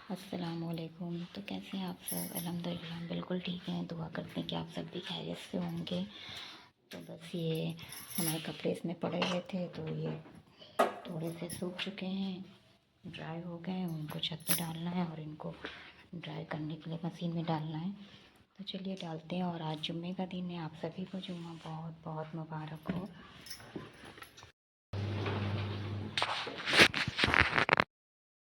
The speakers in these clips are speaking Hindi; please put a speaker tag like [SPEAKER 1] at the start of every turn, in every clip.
[SPEAKER 1] अस्सलामुअलैकुम। तो कैसे हैं आप सब? अल्हम्दुलिल्लाह बिल्कुल ठीक हैं। दुआ करते हैं कि आप सब भी खैरियत से होंगे। तो बस ये हमारे कपड़े इसमें पड़े हुए थे, तो ये थोड़े से सूख चुके हैं, ड्राई हो गए हैं। उनको छत पे डालना है और इनको ड्राई करने के लिए मशीन में डालना है। तो चलिए डालते हैं। और आज जुम्मे का दिन है, आप सभी को जुम्मा बहुत बहुत मुबारक हो।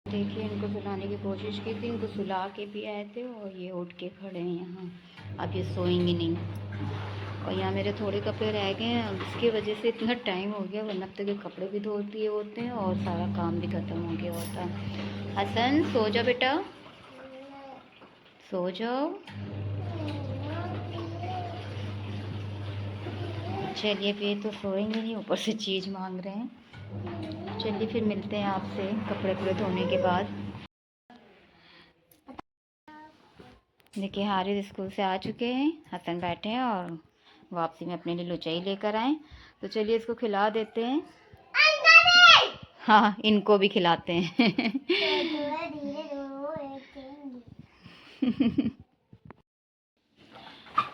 [SPEAKER 1] देखिए, इनको सुलाने की कोशिश की थी, इनको सुला के भी आए थे और ये उठ के खड़े हैं यहाँ। अब ये सोएंगे नहीं। और यहाँ मेरे थोड़े कपड़े रह गए हैं, अब इसकी वजह से इतना टाइम हो गया, वरना अब तक ये कपड़े भी धो दिए होते हैं और सारा काम भी ख़त्म हो गया होता। हसन सो जाओ बेटा, सो जाओ। चलिए, फिर तो सोएंगे नहीं, ऊपर से चीज़ मांग रहे हैं। चलिए फिर मिलते हैं आपसे कपड़े पूरे धोने के बाद। देखिए, हारिस स्कूल से आ चुके हैं, हसन बैठे हैं और वापसी में अपने लिए लुचाई लेकर आए। तो चलिए इसको खिला देते हैं। हाँ, इनको भी खिलाते हैं।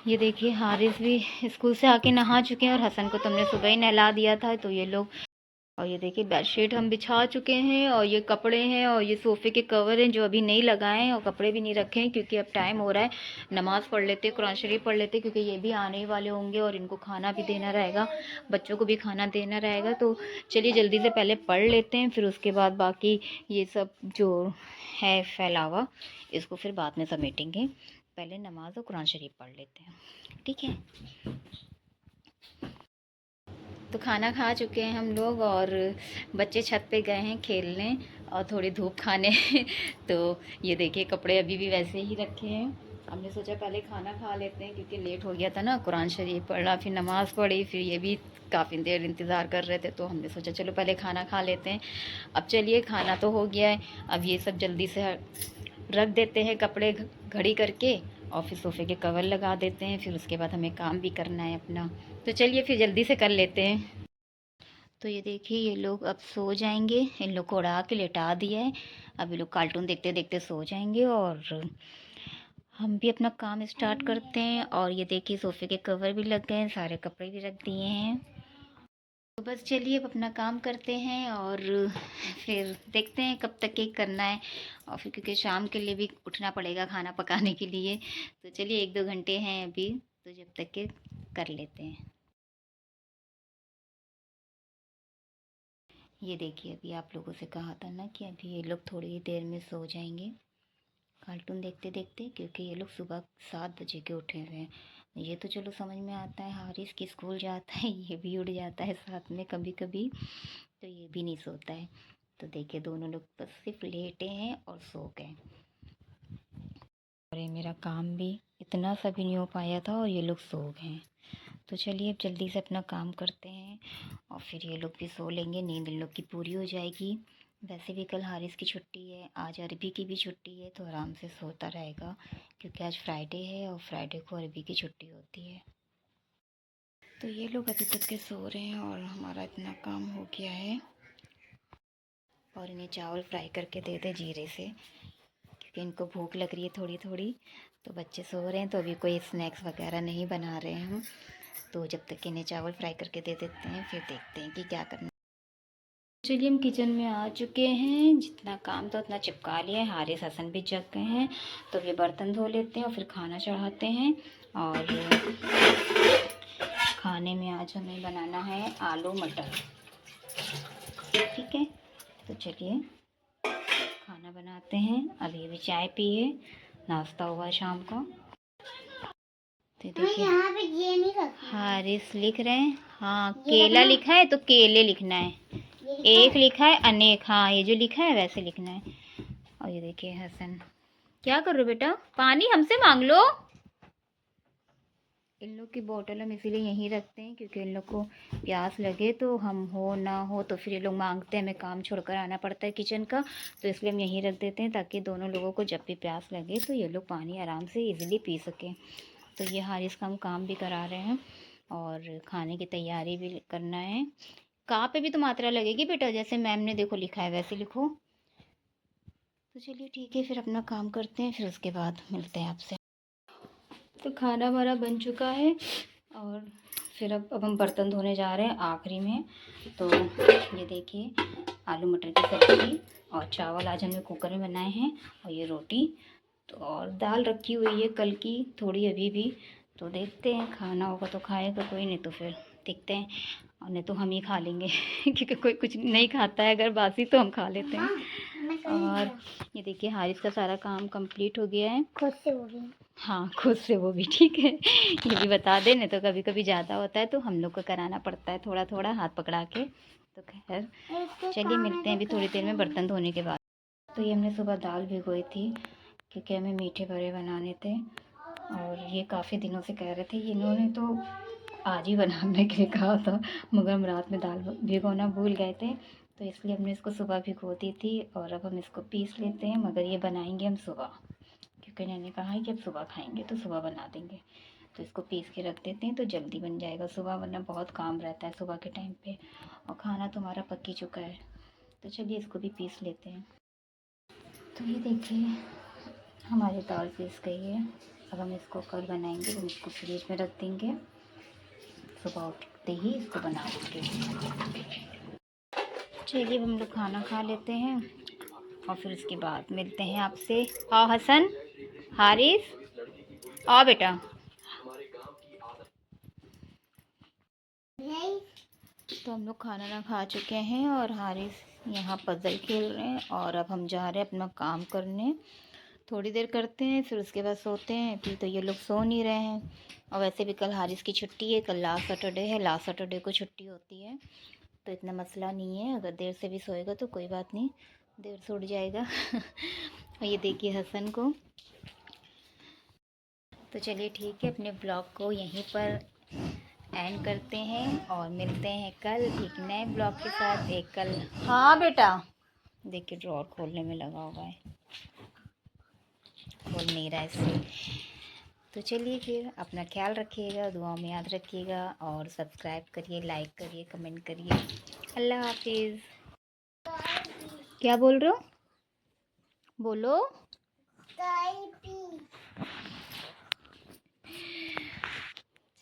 [SPEAKER 1] ये देखिए, हारिस भी स्कूल से आके नहा चुके हैं और हसन को तुमने सुबह ही नहला दिया था। तो ये लोग, और ये देखिए बेडशीट हम बिछा चुके हैं और ये कपड़े हैं और ये सोफ़े के कवर हैं जो अभी नहीं लगाए हैं और कपड़े भी नहीं रखे हैं, क्योंकि अब टाइम हो रहा है। नमाज़ पढ़ लेते, कुरान शरीफ पढ़ लेते, क्योंकि ये भी आने ही वाले होंगे और इनको खाना भी देना रहेगा, बच्चों को भी खाना देना रहेगा। तो चलिए जल्दी से पहले पढ़ लेते हैं, फिर उसके बाद बाकी ये सब जो है फैलावा, इसको फिर बाद में समेटेंगे। पहले नमाज और कुरान शरीफ पढ़ लेते हैं, ठीक है। तो खाना खा चुके हैं हम लोग और बच्चे छत पे गए हैं खेलने और थोड़ी धूप खाने। तो ये देखिए, कपड़े अभी भी वैसे ही रखे हैं। हमने सोचा पहले खाना खा लेते हैं, क्योंकि लेट हो गया था ना, कुरान शरीफ पढ़ा, फिर नमाज़ पढ़ी, फिर ये भी काफ़ी देर इंतज़ार कर रहे थे, तो हमने सोचा चलो पहले खाना खा लेते हैं। अब चलिए, खाना तो हो गया है, अब ये सब जल्दी से रख देते हैं कपड़े घड़ी करके, और फिर सोफ़े के कवर लगा देते हैं। फिर उसके बाद हमें काम भी करना है अपना, तो चलिए फिर जल्दी से कर लेते हैं। तो ये देखिए, ये लोग अब सो जाएंगे, इन लोग को उड़ा के लेटा दिया है। अब ये लोग कार्टून देखते देखते सो जाएंगे और हम भी अपना काम स्टार्ट करते हैं। और ये देखिए, सोफ़े के कवर भी लग गए हैं, सारे कपड़े भी रख दिए हैं। तो बस चलिए अब अपना काम करते हैं और फिर देखते हैं कब तक केक करना है। और फिर क्योंकि शाम के लिए भी उठना पड़ेगा खाना पकाने के लिए, तो चलिए 1-2 घंटे हैं अभी, तो जब तक के कर लेते हैं। ये देखिए, अभी आप लोगों से कहा था ना कि अभी ये लोग थोड़ी ही देर में सो जाएंगे कार्टून देखते देखते, क्योंकि ये लोग सुबह 7 बजे के उठे हुए हैं। ये तो चलो समझ में आता है, हारिस की स्कूल जाता है, ये भी उठ जाता है साथ में कभी कभी, तो ये भी नहीं सोता है। तो देखिए, दोनों लोग बस सिर्फ लेटे हैं और सो गए। और ये मेरा काम भी इतना सा भी नहीं हो पाया था और ये लोग सो गए हैं। तो चलिए अब जल्दी से अपना काम करते हैं और फिर ये लोग भी सो लेंगे, नींद इन लोग की पूरी हो जाएगी। वैसे भी कल हारिस की छुट्टी है, आज अरबी की भी छुट्टी है, तो आराम से सोता रहेगा, क्योंकि आज फ्राइडे है और फ्राइडे को अरबी की छुट्टी होती है। तो ये लोग अभी तक के सो रहे हैं और हमारा इतना काम हो गया है। और इन्हें चावल फ्राई करके दे दे जीरे से, क्योंकि इनको भूख लग रही है थोड़ी थोड़ी। तो बच्चे सो रहे हैं, तो अभी कोई स्नैक्स वगैरह नहीं बना रहे हैं हम, तो जब तक इन्हें चावल फ्राई करके दे देते हैं, फिर देखते हैं कि क्या करना। चलिए, हम किचन में आ चुके हैं, जितना काम था उतना चिपका लिया है। हारिस हसन भी जग गए हैं, तो ये बर्तन धो लेते हैं और फिर खाना चढ़ाते हैं। और खाने में आज हमें बनाना है आलू मटर, ठीक है। तो चलिए खाना बनाते हैं। अभी अभी चाय पिए, नाश्ता हुआ शाम को। तो देखिए, यहाँ पे ये नहीं रखा, हारिस लिख रहे हैं। हाँ, केला लिखा है तो केले लिखना है, एक लिखा है अनेक, हाँ ये जो लिखा है वैसे लिखना है। और ये देखिए हसन, क्या कर रहे हो बेटा, पानी हमसे मांग लो। इन लोग की बोतल हम इसीलिए यहीं रखते हैं, क्योंकि इन लोग को प्यास लगे तो हम हो ना हो तो फिर ये लोग मांगते हैं, हमें काम छोड़कर आना पड़ता है किचन का, तो इसलिए हम यहीं रख देते हैं, ताकि दोनों लोगों को जब भी प्यास लगे तो ये लोग पानी आराम से इजीली पी सकें। तो ये हारिस का हम काम भी करा रहे हैं और खाने की तैयारी भी करना है। का पे भी तो मात्रा लगेगी बेटा, जैसे मैम ने देखो लिखा है वैसे लिखो। तो चलिए ठीक है, फिर अपना काम करते हैं, फिर उसके बाद मिलते हैं आपसे। तो खाना हमारा बन चुका है और फिर अब हम बर्तन धोने जा रहे हैं आखिरी में। तो ये देखिए, आलू मटर की सब्ज़ी और चावल आज हमने कुकर में बनाए हैं, और ये रोटी तो और दाल रखी हुई है कल की थोड़ी अभी भी। तो देखते हैं, खाना होगा तो खाएगा कोई, नहीं तो फिर देखते हैं, और नहीं तो हम ही खा लेंगे क्योंकि कोई कुछ नहीं खाता है, अगर बासी तो हम खा लेते हैं। और ये देखिए, हारिस का सारा काम कंप्लीट हो गया है, खुद से वो भी। हाँ, खुद से वो भी, ठीक है। ये भी बता दें, नहीं तो कभी कभी ज़्यादा होता है तो हम लोग को कराना पड़ता है थोड़ा थोड़ा हाथ पकड़ा के। तो खैर चलिए मिलते हैं अभी थोड़ी देर में बर्तन धोने के बाद। तो ये हमने सुबह दाल भिगोई थी क्योंकि हमें मीठे बड़े बनाने थे, और ये काफ़ी दिनों से कह रहे थे, इन्होंने तो आज ही बनाने के लिए कहा था, मगर हम रात में दाल भिगोना भूल गए थे, तो इसलिए हमने इसको सुबह भिगो दी थी। और अब हम इसको पीस लेते हैं, मगर ये बनाएंगे हम सुबह, क्योंकि मैंने कहा है कि अब सुबह खाएंगे तो सुबह बना देंगे। तो इसको पीस के रख देते हैं तो जल्दी बन जाएगा सुबह, वरना बहुत काम रहता है सुबह के टाइम पे, और खाना तो हमारा पक ही चुका है। तो चलिए इसको भी पीस लेते हैं। तो ये देखिए, हमारी दाल पीस गई है। अब हम इसको कल बनाएंगे, हम इसको फ्रिज में रख देंगे, सुबह उठते ही इसको बना देंगे। चलिए अब हम लोग खाना खा लेते हैं और फिर उसके बाद मिलते हैं आपसे। आओ हसन, हारिस, आओ बेटा। तो हम लोग खाना ना खा चुके हैं और हारिस यहाँ पज़ल खेल रहे हैं, और अब हम जा रहे हैं अपना काम करने। थोड़ी देर करते हैं, फिर उसके बाद सोते हैं। फिर तो ये लोग सो नहीं रहे हैं, और वैसे भी कल हारिस की छुट्टी है, कल लास्ट सैटरडे है, लास्ट सैटरडे को छुट्टी होती है, तो इतना मसला नहीं है। अगर देर से भी सोएगा तो कोई बात नहीं, देर से उठ जाएगा और ये देखिए हसन को। तो चलिए ठीक है, अपने ब्लॉग को यहीं पर एंड करते हैं, और मिलते हैं कल एक नए ब्लॉग के साथ। एक कल, हाँ बेटा, देखिए ड्रॉर खोलने में लगा हुआ है, खोल नहीं रहा है इससे। तो चलिए फिर अपना ख्याल रखिएगा, दुआ में याद रखिएगा, और सब्सक्राइब करिए, लाइक करिए, कमेंट करिए। अल्लाह हाफिज़। क्या बोल रहे हो, बोलो।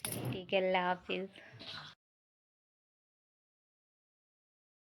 [SPEAKER 1] ठीक है, अल्लाह हाफिज़।